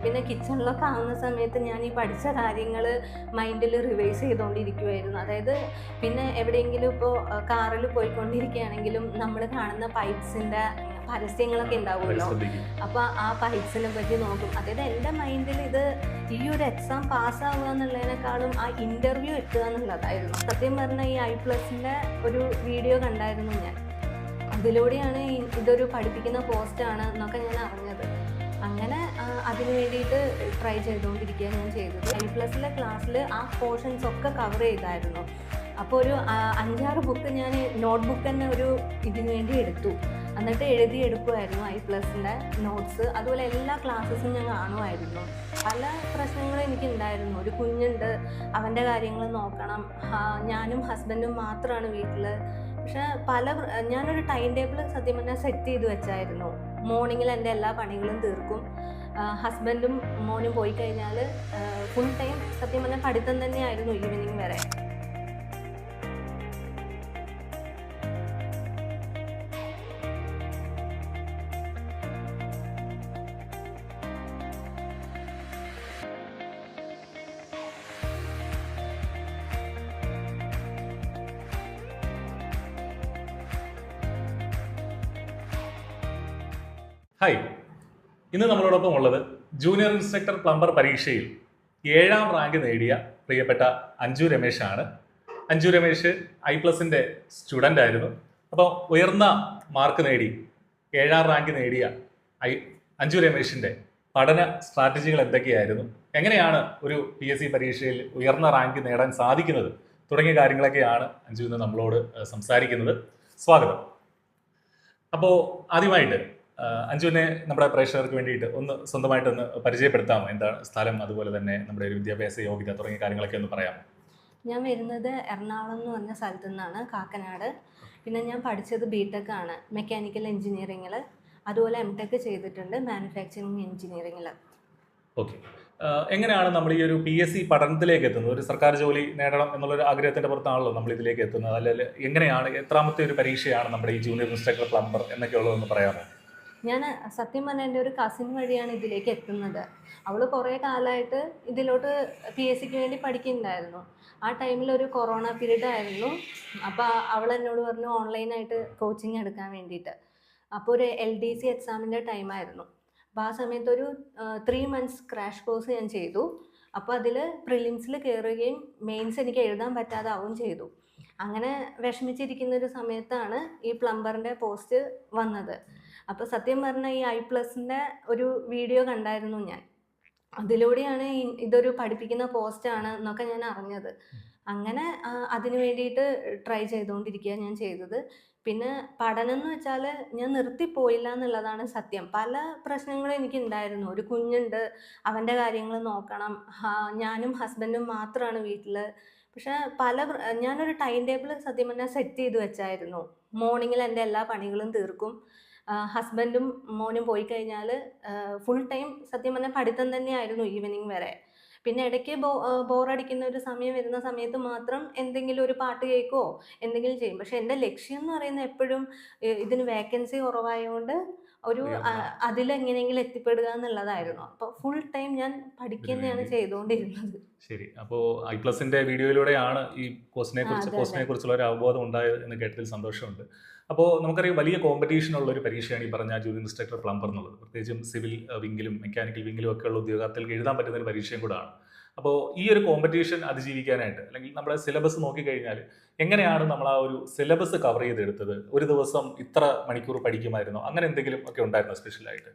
പിന്നെ കിച്ചണിലൊക്കെ ആവുന്ന സമയത്ത് ഞാൻ ഈ പഠിച്ച കാര്യങ്ങൾ മൈൻഡിൽ റിവൈസ് ചെയ്തുകൊണ്ടിരിക്കുമായിരുന്നു. അതായത് പിന്നെ എവിടെയെങ്കിലും ഇപ്പോൾ കാറിൽ പോയിക്കൊണ്ടിരിക്കുകയാണെങ്കിലും നമ്മൾ കാണുന്ന പൈപ്പ്സിൻ്റെ പരസ്യങ്ങളൊക്കെ ഉണ്ടാവുമല്ലോ. അപ്പോൾ ആ പൈപ്പ്സിനെ പറ്റി നോക്കും. അതായത് എൻ്റെ മൈൻഡിൽ ഇത് ഈ ഒരു എക്സാം പാസ്സാവുക എന്നുള്ളതിനേക്കാളും ആ ഇൻ്റർവ്യൂ എത്തുക എന്നുള്ളതായിരുന്നു. സത്യം പറഞ്ഞാൽ ഈ I+ൻ്റെ ഒരു വീഡിയോ കണ്ടായിരുന്നു ഞാൻ. അതിലൂടെയാണ് ഇതൊരു പഠിപ്പിക്കുന്ന പോസ്റ്റാണ് എന്നൊക്കെ ഞാൻ അറിഞ്ഞത്. അങ്ങനെ അതിന് വേണ്ടിയിട്ട് ട്രൈ ചെയ്തുകൊണ്ടിരിക്കുക ഞാൻ ചെയ്തത്. I+ലെ ക്ലാസ്സിൽ ആ പോർഷൻസ് ഒക്കെ കവർ ചെയ്തായിരുന്നു. അപ്പോൾ ഒരു 5-6 ബുക്ക് ഞാൻ നോട്ട്ബുക്ക് തന്നെ ഒരു ഇതിന് വേണ്ടി എടുത്തു. എന്നിട്ട് എഴുതിയെടുക്കുമായിരുന്നു I+ൻ്റെ നോട്ട്സ്. അതുപോലെ എല്ലാ ക്ലാസ്സസും ഞാൻ കാണുമായിരുന്നു. പല പ്രശ്നങ്ങളും എനിക്കുണ്ടായിരുന്നു. ഒരു കുഞ്ഞുണ്ട്, അവൻ്റെ കാര്യങ്ങൾ നോക്കണം, ഞാനും ഹസ്ബൻഡും മാത്രമാണ് വീട്ടിൽ. പക്ഷേ ഞാനൊരു ടൈം ടേബിൾ സത്യം പറഞ്ഞാൽ സെറ്റ് ചെയ്ത് വെച്ചായിരുന്നു. മോർണിംഗിൽ എൻ്റെ എല്ലാ പണികളും തീർക്കും. ഹസ്ബൻഡും മോനും പോയി കഴിഞ്ഞാൽ ഫുൾ ടൈം സത്യം പറഞ്ഞാൽ പഠിത്തം തന്നെയായിരുന്നു ഈവനിങ് വരെ. ഹായ്, ഇന്ന് നമ്മളോടൊപ്പം ഉള്ളത് ജൂനിയർ ഇൻസ്ട്രക്ടർ പ്ലംബർ പരീക്ഷയിൽ 7ാം റാങ്ക് നേടിയ പ്രിയപ്പെട്ട അഞ്ജു രമേശ് ആണ്. അഞ്ജു രമേശ് I+ൻ്റെ സ്റ്റുഡൻ്റ് ആയിരുന്നു. അപ്പോൾ ഉയർന്ന മാർക്ക് നേടി 7ാം റാങ്ക് നേടിയ അഞ്ജു രമേശിൻ്റെ പഠന സ്ട്രാറ്റജികൾ എന്തൊക്കെയായിരുന്നു, എങ്ങനെയാണ് ഒരു PSC പരീക്ഷയിൽ ഉയർന്ന റാങ്ക് നേടാൻ സാധിക്കുന്നത് തുടങ്ങിയ കാര്യങ്ങളൊക്കെയാണ് അഞ്ജു ഇന്ന് നമ്മളോട് സംസാരിക്കുന്നത്. സ്വാഗതം. അപ്പോൾ ആദ്യമായിട്ട് അഞ്ജുവിനെ നമ്മുടെ പ്രേക്ഷകർക്ക് വേണ്ടിയിട്ട് ഒന്ന് സ്വന്തമായിട്ടൊന്ന് പരിചയപ്പെടുത്താമോ? എന്താണ് സ്ഥലം, അതുപോലെ തന്നെ നമ്മുടെ ഒരു വിദ്യാഭ്യാസ യോഗ്യത തുടങ്ങിയ കാര്യങ്ങളൊക്കെ ഒന്ന് പറയാമോ? ഞാൻ വരുന്നത് എറണാകുളം എന്ന് പറഞ്ഞ സ്ഥലത്തു നിന്നാണ്, കാക്കനാട്. പിന്നെ ഞാൻ പഠിച്ചത് BTech ആണ്, മെക്കാനിക്കൽ എഞ്ചിനീയറിങ്ങിൽ. അതുപോലെ MTech ചെയ്തിട്ടുണ്ട്, മാനുഫാക്ചറിങ് എഞ്ചിനീയറിങ്ങിൽ. ഓക്കെ. എങ്ങനെയാണ് നമ്മൾ ഈ ഒരു PSC പഠനത്തിലേക്ക് എത്തുന്നത്? ഒരു സർക്കാർ ജോലി നേടണം എന്നുള്ളൊരു ആഗ്രഹത്തിൻ്റെ പുറത്താണല്ലോ നമ്മൾ ഇതിലേക്ക് എത്തുന്നത്. അല്ലെങ്കിൽ എങ്ങനെയാണ്, എത്രാമത്തെ ഒരു പരീക്ഷയാണ് നമ്മുടെ ഈ ജൂനിയർ ഇൻസ്ട്രക്ടർ പ്ലംബർ എന്നൊക്കെയുള്ളതെന്ന് പറയാമോ? ഞാൻ സത്യം പറഞ്ഞാൽ എൻ്റെ ഒരു കസിൻ വഴിയാണ് ഇതിലേക്ക് എത്തുന്നത്. അവൾ കുറേ കാലമായിട്ട് ഇതിലോട്ട് PSCക്ക് വേണ്ടി പഠിക്കുന്നുണ്ടായിരുന്നു. ആ ടൈമിൽ ഒരു കൊറോണ പീരീഡ് ആയിരുന്നു. അപ്പോൾ അവൾ എന്നോട് പറഞ്ഞു ഓൺലൈനായിട്ട് കോച്ചിങ് എടുക്കാൻ വേണ്ടിയിട്ട്. അപ്പോൾ ഒരു LDC എക്സാമിൻ്റെ ടൈമായിരുന്നു. അപ്പോൾ ആ സമയത്ത് ഒരു 3 months ക്രാഷ് കോഴ്സ് ഞാൻ ചെയ്തു. അപ്പോൾ അതിൽ പ്രിലിംസിൽ കയറുകയും മെയിൻസ് എനിക്ക് എഴുതാൻ പറ്റാതെ ആവുകയും ചെയ്തു. അങ്ങനെ വിഷമിച്ചിരിക്കുന്ന ഒരു സമയത്താണ് ഈ പ്ലംബറിൻ്റെ പോസ്റ്റ് വന്നത്. അപ്പോൾ സത്യം പറഞ്ഞാൽ ഈ I+ൻ്റെ ഒരു വീഡിയോ കണ്ടായിരുന്നു ഞാൻ. അതിലൂടെയാണ് ഇതൊരു പഠിപ്പിക്കുന്ന പോസ്റ്റാണ് എന്നൊക്കെ ഞാൻ അറിഞ്ഞത്. അങ്ങനെ അതിന് വേണ്ടിയിട്ട് ട്രൈ ചെയ്തുകൊണ്ടിരിക്കുക ഞാൻ ചെയ്തത്. പിന്നെ പഠനം എന്ന് വെച്ചാൽ ഞാൻ നിർത്തിപ്പോയില്ല എന്നുള്ളതാണ് സത്യം. പല പ്രശ്നങ്ങളും എനിക്കുണ്ടായിരുന്നു. ഒരു കുഞ്ഞുണ്ട്, അവൻ്റെ കാര്യങ്ങൾ നോക്കണം, ഞാനും ഹസ്ബൻഡും മാത്രമാണ് വീട്ടിൽ. പക്ഷേ ഞാനൊരു ടൈം ടേബിൾ സത്യം പറഞ്ഞാൽ സെറ്റ് ചെയ്ത് വെച്ചായിരുന്നു. മോർണിംഗിൽ എൻ്റെ എല്ലാ പണികളും തീർക്കും. ഹസ്ബൻഡും മോനും പോയി കഴിഞ്ഞാൽ ഫുൾ ടൈം സത്യം പറഞ്ഞാൽ പഠിത്തം തന്നെയായിരുന്നു ഈവനിങ് വരെ. പിന്നെ ഇടയ്ക്ക് ബോറടിക്കുന്ന ഒരു സമയം വരുന്ന സമയത്ത് മാത്രം എന്തെങ്കിലും ഒരു പാട്ട് കേൾക്കുമോ എന്തെങ്കിലും ചെയ്യും. പക്ഷെ എൻ്റെ ലക്ഷ്യം എന്ന് പറയുന്നത് എപ്പോഴും ഇതിന് വേക്കൻസി കുറവായതുകൊണ്ട് ഒരു അതിലെങ്ങനെയെങ്കിലും എത്തിപ്പെടുക എന്നുള്ളതായിരുന്നു. അപ്പോൾ ഫുൾ ടൈം ഞാൻ പഠിക്കുന്നതാണ് ചെയ്തുകൊണ്ടിരുന്നത്. ശരി. അപ്പോൾ I+ൻ്റെ വീഡിയോയിലൂടെയാണ് ഈ കോഴ്സിനെ കുറിച്ചുള്ള ഒരു അവബോധം ഉണ്ടായത് എന്ന് കേട്ടതിൽ സന്തോഷമുണ്ട്. അപ്പോൾ നമുക്കറിയാം, വലിയ കോമ്പറ്റീഷൻ ഉള്ള ഒരു പരീക്ഷയാണ് ഈ പറഞ്ഞ ജൂനിയർ ഇൻസ്ട്രക്ടർ പ്ലംബർ എന്നുള്ളത്. പ്രത്യേകിച്ചും സിവിൽ വിങ്ങിലും മെക്കാനിക്കൽ വിങ്ങിലും ഒക്കെ ഉള്ള ഉദ്യോഗാർത്ഥികൾക്ക് എഴുതാൻ പറ്റുന്ന ഒരു പരീക്ഷയും കൂടാണ്. അപ്പോൾ ഈ ഒരു കോമ്പറ്റീഷൻ അതിജീവിക്കാനായിട്ട്, അല്ലെങ്കിൽ നമ്മുടെ സിലബസ് നോക്കിക്കഴിഞ്ഞാൽ എങ്ങനെയാണ് നമ്മൾ ആ ഒരു സിലബസ് കവർ ചെയ്തെടുത്തത്? ഒരു ദിവസം ഇത്ര മണിക്കൂർ പഠിക്കുമായിരുന്നോ? അങ്ങനെ എന്തെങ്കിലും ഒക്കെ ഉണ്ടായിരുന്നോ സ്പെഷ്യലായിട്ട്?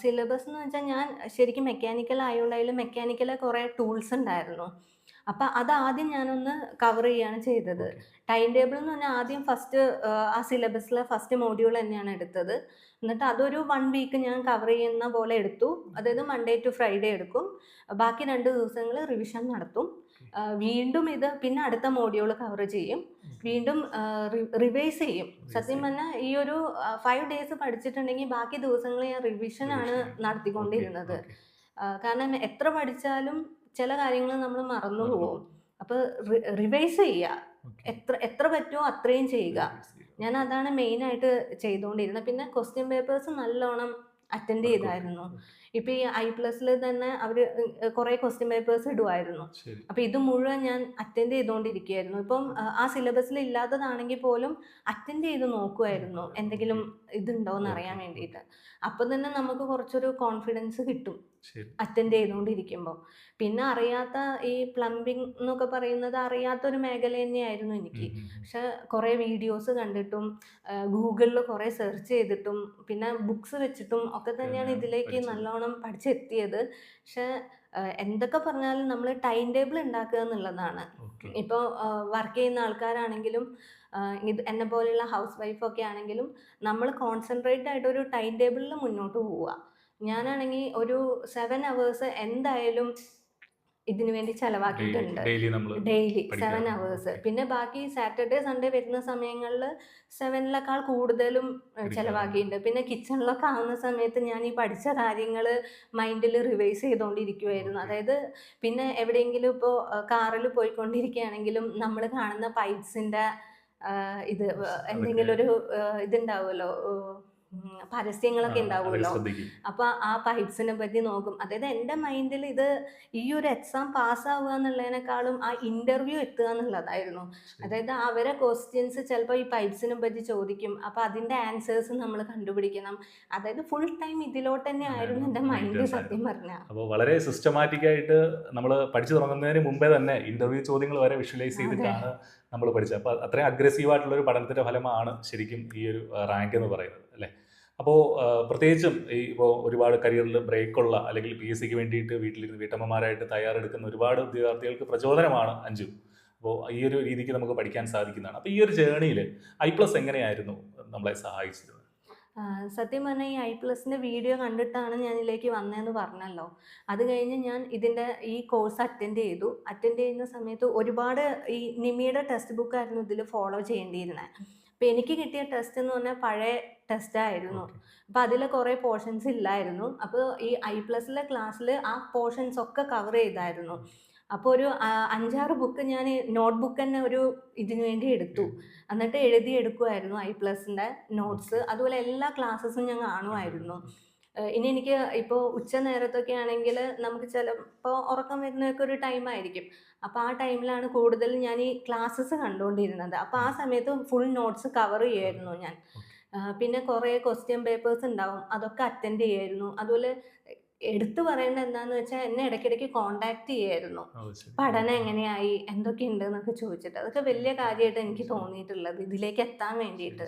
സിലബസ് എന്ന് വെച്ചാൽ ഞാൻ ശരിക്കും മെക്കാനിക്കൽ ആയതുകൊണ്ടായാലും മെക്കാനിക്കലെ കുറേ ടൂൾസ് ഉണ്ടായിരുന്നു. അപ്പം അതാദ്യം ഞാനൊന്ന് കവർ ചെയ്യുകയാണ് ചെയ്തത്. ടൈം ടേബിൾ എന്ന് പറഞ്ഞാൽ ആദ്യം ഫസ്റ്റ് ആ സിലബസിലെ ഫസ്റ്റ് മോഡ്യൂൾ തന്നെയാണ് എടുത്തത്. എന്നിട്ട് അതൊരു 1 week ഞാൻ കവർ ചെയ്യുന്ന പോലെ എടുത്തു. അതായത് Monday to Friday എടുക്കും. ബാക്കി 2 ദിവസങ്ങൾ റിവിഷൻ നടത്തും. വീണ്ടും പിന്നെ അടുത്ത മോഡ്യൂൾ കവർ ചെയ്യും. വീണ്ടും റിവൈസ് ചെയ്യും. സത്യം പറഞ്ഞാൽ ഈ ഒരു 5 days പഠിച്ചിട്ടുണ്ടെങ്കിൽ ബാക്കി ദിവസങ്ങൾ ഞാൻ റിവിഷനാണ് നടത്തിക്കൊണ്ടിരുന്നത്. കാരണം എത്ര പഠിച്ചാലും ചില കാര്യങ്ങൾ നമ്മൾ മറന്നു പോകും. അപ്പോൾ റിവൈസ് ചെയ്യുക, എത്ര പറ്റുമോ അത്രയും ചെയ്യുക. ഞാൻ അതാണ് മെയിനായിട്ട് ചെയ്തുകൊണ്ടിരുന്നത്. പിന്നെ ക്വസ്റ്റ്യൻ പേപ്പേഴ്സ് നല്ലോണം അറ്റൻഡ് ചെയ്തായിരുന്നു. ഇപ്പൊ ഈ I+ൽ തന്നെ അവര് കുറെ ക്വസ്റ്റ്യൻ പേപ്പേഴ്സ് ഇടുമായിരുന്നു. ശരി. അപ്പൊ ഇത് മുഴുവൻ ഞാൻ അറ്റൻഡ് ചെയ്തുകൊണ്ടിരിക്കുകയായിരുന്നു. ഇപ്പം ആ സിലബസിൽ ഇല്ലാത്തതാണെങ്കിൽ പോലും അറ്റൻഡ് ചെയ്ത് നോക്കുമായിരുന്നു എന്തെങ്കിലും ഇതുണ്ടോന്ന് അറിയാൻ വേണ്ടിയിട്ട്. അപ്പൊ തന്നെ നമുക്ക് കുറച്ചൊരു കോൺഫിഡൻസ് കിട്ടും ശരി. അറ്റൻഡ് ചെയ്തുകൊണ്ടിരിക്കുമ്പോൾ. പിന്നെ അറിയാത്ത ഈ പ്ലംബിംഗ് എന്നൊക്കെ പറയുന്നത് അറിയാത്തൊരു മേഖല തന്നെയായിരുന്നു എനിക്ക്. പക്ഷെ കുറേ വീഡിയോസ് കണ്ടിട്ടും ഗൂഗിളിൽ കുറേ സെർച്ച് ചെയ്തിട്ടും പിന്നെ ബുക്സ് വെച്ചിട്ടും ഒക്കെ തന്നെയാണ് ഇതിലേക്ക് നല്ലോണം പഠിച്ചെത്തിയത്. പക്ഷെ എന്തൊക്കെ പറഞ്ഞാലും നമ്മൾ ടൈം ടേബിൾ ഉണ്ടാക്കുക എന്നുള്ളതാണ്. ഇപ്പോൾ വർക്ക് ചെയ്യുന്ന ആൾക്കാരാണെങ്കിലും ഇത് എന്നെ പോലെയുള്ള ഹൗസ് വൈഫൊക്കെ ആണെങ്കിലും നമ്മൾ കോൺസെൻട്രേറ്റ് ആയിട്ട് ഒരു ടൈം ടേബിളിൽ മുന്നോട്ട് പോവുക. ഞാനാണെങ്കിൽ ഒരു 7 hours എന്തായാലും ഇതിനു വേണ്ടി ചെലവാക്കിയിട്ടുണ്ട്. Daily 7 hours. പിന്നെ ബാക്കി സാറ്റർഡേ സൺഡേ വരുന്ന സമയങ്ങളിൽ 7ലേക്കാൾ കൂടുതലും ചെലവാക്കിയിട്ടുണ്ട്. പിന്നെ കിച്ചണിലൊക്കെ ആവുന്ന സമയത്ത് ഞാൻ ഈ പഠിച്ച കാര്യങ്ങൾ മൈൻഡിൽ റിവൈസ് ചെയ്തുകൊണ്ടിരിക്കുമായിരുന്നു. അതായത് പിന്നെ എവിടെയെങ്കിലും ഇപ്പോൾ കാറിൽ പോയിക്കൊണ്ടിരിക്കുകയാണെങ്കിലും നമ്മൾ കാണുന്ന പൈപ്സിൻ്റെ ഇത് എന്തെങ്കിലും ഒരു ഇതുണ്ടാവുമല്ലോ, പരസ്യങ്ങളൊക്കെ ഉണ്ടാവുമല്ലോ. അപ്പൊ ആ പൈപ്സിനെ പറ്റി നോക്കും. അതായത് എൻ്റെ മൈൻഡിൽ ഇത് ഈ ഒരു എക്സാം പാസ്സാവുക എന്നുള്ളതിനേക്കാളും ആ ഇന്റർവ്യൂ എത്തുക എന്നുള്ളതായിരുന്നു. അതായത് അവരെ ക്വസ്റ്റ്യൻസ് ചിലപ്പോൾ ഈ പൈപ്സിനെ പറ്റി ചോദിക്കും. അപ്പൊ അതിന്റെ ആൻസേഴ്സ് നമ്മൾ കണ്ടുപിടിക്കണം. അതായത് ഫുൾ ടൈം ഇതിലോട്ട് തന്നെ ആയിരുന്നു എൻ്റെ മൈൻഡ് സത്യം പറഞ്ഞാൽ. അപ്പോൾ വളരെ സിസ്റ്റമാറ്റിക് ആയിട്ട് നമ്മൾ പഠിച്ചു തുടങ്ങുന്നതിന് മുമ്പേ തന്നെ ഇന്റർവ്യൂ ചോദ്യങ്ങൾ വരെ വിഷ്വലൈസ് ചെയ്തിട്ടാണ് നമ്മൾ പഠിച്ചത്. അപ്പോൾ അത്രയും അഗ്രസീവായിട്ടുള്ളൊരു പഠനത്തിൻ്റെ ഫലമാണ് ശരിക്കും ഈ ഒരു റാങ്ക് എന്ന് പറയുന്നത് അല്ലേ. അപ്പോൾ പ്രത്യേകിച്ചും ഈ ഇപ്പോൾ ഒരുപാട് കരിയറിൽ ബ്രേക്കുള്ള അല്ലെങ്കിൽ PSCക്ക് വേണ്ടിയിട്ട് വീട്ടിലിരുന്ന് വീട്ടമ്മമാരായിട്ട് തയ്യാറെടുക്കുന്ന ഒരുപാട് വിദ്യാർത്ഥികൾക്ക് പ്രചോദനമാണ് അഞ്ജു. അപ്പോൾ ഈ ഒരു രീതിക്ക് നമുക്ക് പഠിക്കാൻ സാധിക്കുന്നതാണ്. അപ്പോൾ ഈ ഒരു ജേണിയിൽ I+ എങ്ങനെയായിരുന്നു നമ്മളെ സഹായിച്ചത്? സത്യം പറഞ്ഞാൽ ഈ I+ന്റെ വീഡിയോ കണ്ടിട്ടാണ് ഞാൻ ഇതിലേക്ക് വന്നതെന്ന് പറഞ്ഞല്ലോ. അത് കഴിഞ്ഞ് ഞാൻ ഇതിൻ്റെ ഈ കോഴ്സ് അറ്റൻഡ് ചെയ്തു. അറ്റൻഡ് ചെയ്യുന്ന സമയത്ത് ഒരുപാട് ഈ നിമിയുടെ ടെക്സ്റ്റ് ബുക്കായിരുന്നു ഇതിൽ ഫോളോ ചെയ്യേണ്ടിയിരുന്നത്. അപ്പോൾ എനിക്ക് കിട്ടിയ ടെസ്റ്റ് എന്ന് പറഞ്ഞാൽ പഴയ ടെസ്റ്റായിരുന്നു. അപ്പോൾ അതിൽ കുറേ പോർഷൻസ് ഇല്ലായിരുന്നു. അപ്പോൾ ഈ I+ലെ ക്ലാസ്സിൽ ആ പോർഷൻസ് ഒക്കെ കവർ ചെയ്തായിരുന്നു. അപ്പോൾ ഒരു 5-6 ബുക്ക് ഞാൻ നോട്ട് ബുക്ക് തന്നെ ഒരു ഇതിനു വേണ്ടി എടുത്തു. എന്നിട്ട് എഴുതിയെടുക്കുമായിരുന്നു I+ന്റെ നോട്ട്സ്. അതുപോലെ എല്ലാ ക്ലാസ്സസും ഞാൻ കാണുമായിരുന്നു. ഇനി എനിക്ക് ഇപ്പോൾ ഉച്ച നേരത്തൊക്കെ ആണെങ്കിൽ നമുക്ക് ചിലപ്പോൾ ഉറക്കം വരുന്നതൊക്കെ ഒരു ടൈമായിരിക്കും. അപ്പോൾ ആ ടൈമിലാണ് കൂടുതൽ ഞാൻ ഈ ക്ലാസ്സസ് കണ്ടുകൊണ്ടിരുന്നത്. അപ്പോൾ ആ സമയത്ത് ഫുൾ നോട്ട്സ് കവർ ചെയ്യുമായിരുന്നു ഞാൻ. പിന്നെ കുറേ ക്വസ്റ്റ്യൻ പേപ്പേഴ്സ് ഉണ്ടാവും, അതൊക്കെ അറ്റൻഡ് ചെയ്യുമായിരുന്നു. അതുപോലെ എടുത്തു പറയേണ്ടത് എന്താന്ന് വെച്ചാൽ എന്നെ ഇടയ്ക്കിടയ്ക്ക് കോണ്ടാക്ട് ചെയ്യായിരുന്നു. പഠനം എങ്ങനെയായി, എന്തൊക്കെയുണ്ട് എന്നൊക്കെ ചോദിച്ചിട്ട്. അതൊക്കെ വലിയ കാര്യമായിട്ട് എനിക്ക് തോന്നിയിട്ടുള്ളത്. ഇതിലേക്ക് എത്താൻ വേണ്ടിയിട്ട്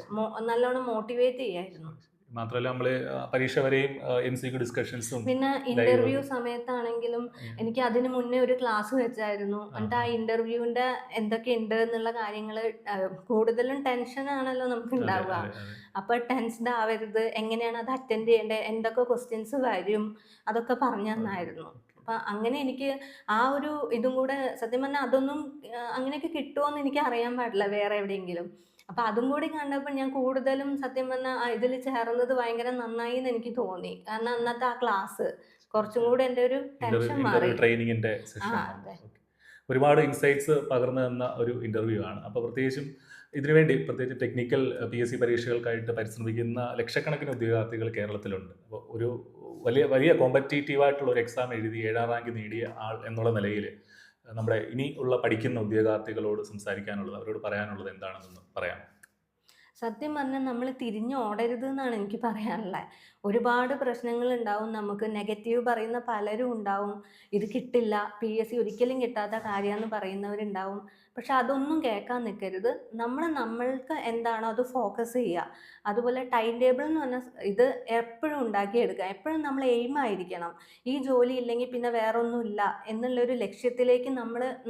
നല്ലോണം മോട്ടിവേറ്റ് ചെയ്യായിരുന്നു. മാത്രമല്ല നമ്മള് പരീക്ഷ വരെയും MCQ ഡിസ്കഷൻസും പിന്നെ ഇന്റർവ്യൂ സമയത്താണെങ്കിലും എനിക്ക് അതിന് മുന്നേ ഒരു ക്ലാസ് വെച്ചായിരുന്നു. എന്നിട്ട് ആ ഇന്റർവ്യൂവിന്റെ എന്തൊക്കെയുണ്ട് എന്നുള്ള കാര്യങ്ങൾ കൂടുതലും ടെൻഷനാണല്ലോ നമുക്ക് ഉണ്ടാവുക. അപ്പൊ ടെൻസ്ഡ് ആവരുത്, എങ്ങനെയാണ് അത് അറ്റൻഡ് ചെയ്യേണ്ടത്, എന്തൊക്കെ ക്വസ്റ്റ്യൻസ് വരും, അതൊക്കെ പറഞ്ഞു തന്നായിരുന്നു. അപ്പൊ അങ്ങനെ എനിക്ക് ആ ഒരു ഇതും കൂടെ സത്യം പറഞ്ഞാൽ അതൊന്നും അങ്ങനെയൊക്കെ കിട്ടുമോയെന്ന് എനിക്ക് അറിയാൻ പാടില്ല വേറെ എവിടെയെങ്കിലും. അപ്പം അതും കൂടി കണ്ടപ്പോൾ ഞാൻ കൂടുതലും സത്യം പറഞ്ഞാൽ ഇതിൽ ചേർന്നത് ഭയങ്കര നന്നായി എന്ന് എനിക്ക് തോന്നി. കാരണം അന്നത്തെ ആ ക്ലാസ് കുറച്ചും കൂടെ എൻ്റെ ഒരു ടെൻഷൻ മാറി. ട്രെയിനിങ്ങിന്റെ ഒരുപാട് ഇൻസൈറ്റ്സ് പകർന്നു തന്ന ഒരു ഇന്റർവ്യൂ ആണ്. അപ്പോൾ പ്രത്യേകിച്ചും ഇതിനുവേണ്ടി പ്രത്യേകിച്ച് ടെക്നിക്കൽ PSC പരീക്ഷകൾക്കായിട്ട് പരിശ്രമിക്കുന്ന ലക്ഷക്കണക്കിന് ഉദ്യോഗാർത്ഥികൾ കേരളത്തിലുണ്ട്. അപ്പോൾ ഒരു വലിയ കോമ്പറ്റീറ്റീവായിട്ടുള്ള ഒരു എക്സാം എഴുതി 7ാം റാങ്ക് നേടിയ ആൾ എന്നുള്ള നിലയിൽ നമ്മുടെ ഇനി ഉള്ള പഠിക്കുന്ന ഉദ്യോഗാർത്ഥികളോട് സംസാരിക്കാനുള്ളത്, അവരോട് പറയാനുള്ളത് എന്താണെന്ന് പറയാം. സത്യം പറഞ്ഞാൽ നമ്മൾ തിരിഞ്ഞു ഓടരുത് എന്നാണ് എനിക്ക് പറയാനുള്ളത്. ഒരുപാട് പ്രശ്നങ്ങൾ ഉണ്ടാവും, നമുക്ക് നെഗറ്റീവ് പറയുന്ന പലരും ഉണ്ടാവും. ഇത് കിട്ടില്ല, PSC ഒരിക്കലും കിട്ടാത്ത കാര്യമെന്ന് പറയുന്നവരുണ്ടാവും. പക്ഷെ അതൊന്നും കേൾക്കാൻ നിൽക്കരുത്. നമ്മൾക്ക് എന്താണോ അത് ഫോക്കസ് ചെയ്യുക. അതുപോലെ ടൈം ടേബിൾ എന്ന് പറഞ്ഞാൽ ഇത് എപ്പോഴും ഉണ്ടാക്കിയെടുക്കുക. എപ്പോഴും നമ്മൾ എയിമായിരിക്കണം. ഈ ജോലി ഇല്ലെങ്കിൽ പിന്നെ വേറൊന്നുമില്ല എന്നുള്ളൊരു ലക്ഷ്യത്തിലേക്ക്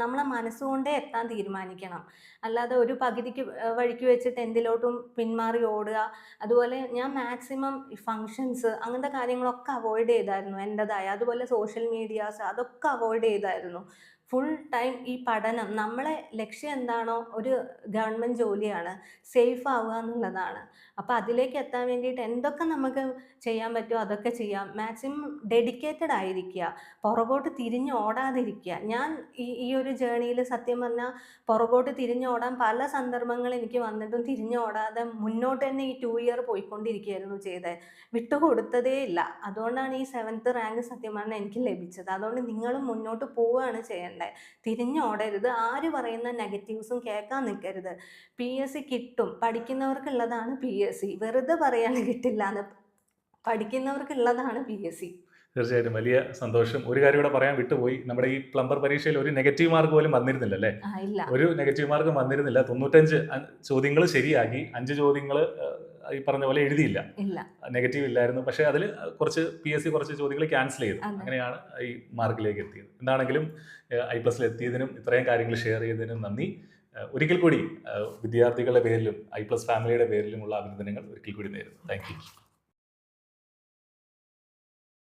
നമ്മളെ മനസ്സുകൊണ്ടേ എത്താൻ തീരുമാനിക്കണം. അല്ലാതെ ഒരു പകുതിക്ക് വഴിക്ക് വെച്ചിട്ട് എന്തിലോട്ടും പിന്മാറി ഓടുക. അതുപോലെ ഞാൻ മാക്സിമം ഫങ്ഷൻസ് അങ്ങനത്തെ കാര്യങ്ങളൊക്കെ അവോയ്ഡ് ചെയ്തായിരുന്നു എൻ്റെതായ. അതുപോലെ സോഷ്യൽ മീഡിയാസ് അതൊക്കെ അവോയ്ഡ് ചെയ്തായിരുന്നു. ഫുൾ ടൈം ഈ പഠനം, നമ്മളെ ലക്ഷ്യം എന്താണോ ഒരു ഗവൺമെൻറ് ജോലിയാണ്, സേഫ് ആവുക എന്നുള്ളതാണ്. അപ്പോൾ അതിലേക്ക് എത്താൻ വേണ്ടിയിട്ട് എന്തൊക്കെ നമുക്ക് ചെയ്യാൻ പറ്റുമോ അതൊക്കെ ചെയ്യാം. മാക്സിമം ഡെഡിക്കേറ്റഡ് ആയിരിക്കുക, പുറകോട്ട് തിരിഞ്ഞ് ഓടാതിരിക്കുക. ഞാൻ ഈ ഒരു ജേണിയിൽ സത്യം പറഞ്ഞാൽ പുറകോട്ട് തിരിഞ്ഞോടാൻ പല സന്ദർഭങ്ങൾ എനിക്ക് വന്നിട്ടും തിരിഞ്ഞോടാതെ മുന്നോട്ട് തന്നെ ഈ 2 ഇയർ പോയിക്കൊണ്ടിരിക്കുകയായിരുന്നു ചെയ്തത്. വിട്ടുകൊടുത്തതേ ഇല്ല. അതുകൊണ്ടാണ് ഈ 7th റാങ്ക് സത്യം പറഞ്ഞാൽ എനിക്ക് ലഭിച്ചത്. അതുകൊണ്ട് നിങ്ങളും മുന്നോട്ട് പോവുകയാണ് ചെയ്യേണ്ടത്. തിരിഞ്ഞോടരുത്. ആര് പറയുന്ന നെഗറ്റീവ്സും കേൾക്കാൻ നിൽക്കരുത്. PSC കിട്ടും, പഠിക്കുന്നവർക്കുള്ളതാണ് PSC. വെറുതെ പറയാൻ കിട്ടില്ല എന്ന്, പഠിക്കുന്നവർക്കുള്ളതാണ് PSC. തീർച്ചയായിട്ടും വലിയ സന്തോഷം. ഒരു കാര്യം കൂടെ പറയാൻ വിട്ടുപോയി, നമ്മുടെ ഈ പ്ലംബർ പരീക്ഷയിൽ ഒരു നെഗറ്റീവ് മാർക്ക് പോലും വന്നിരുന്നില്ല അല്ലേ? ഇല്ല, ഒരു നെഗറ്റീവ് മാർക്കും വന്നിരുന്നില്ല. 95 ചോദ്യങ്ങൾ ശരിയാക്കി, 5 ചോദ്യങ്ങൾ ഈ പറഞ്ഞ പോലെ എഴുതിയില്ല, നെഗറ്റീവ് ഇല്ലായിരുന്നു. പക്ഷേ അതിൽ കുറച്ച് PSC കുറച്ച് ചോദ്യങ്ങൾ ക്യാൻസൽ ചെയ്തു. അങ്ങനെയാണ് ഈ മാർക്കിലേക്ക് എത്തിയത്. എന്താണെങ്കിലും I+ൽ എത്തിയതിനും ഇത്രയും കാര്യങ്ങൾ ഷെയർ ചെയ്തതിനും നന്ദി. ഒരിക്കൽ കൂടി വിദ്യാർത്ഥികളുടെ പേരിലും I+ ഫാമിലിയുടെ പേരിലുമുള്ള അഭിനന്ദനങ്ങൾ ഒരിക്കൽ കൂടി നേരുന്നു. Thank you.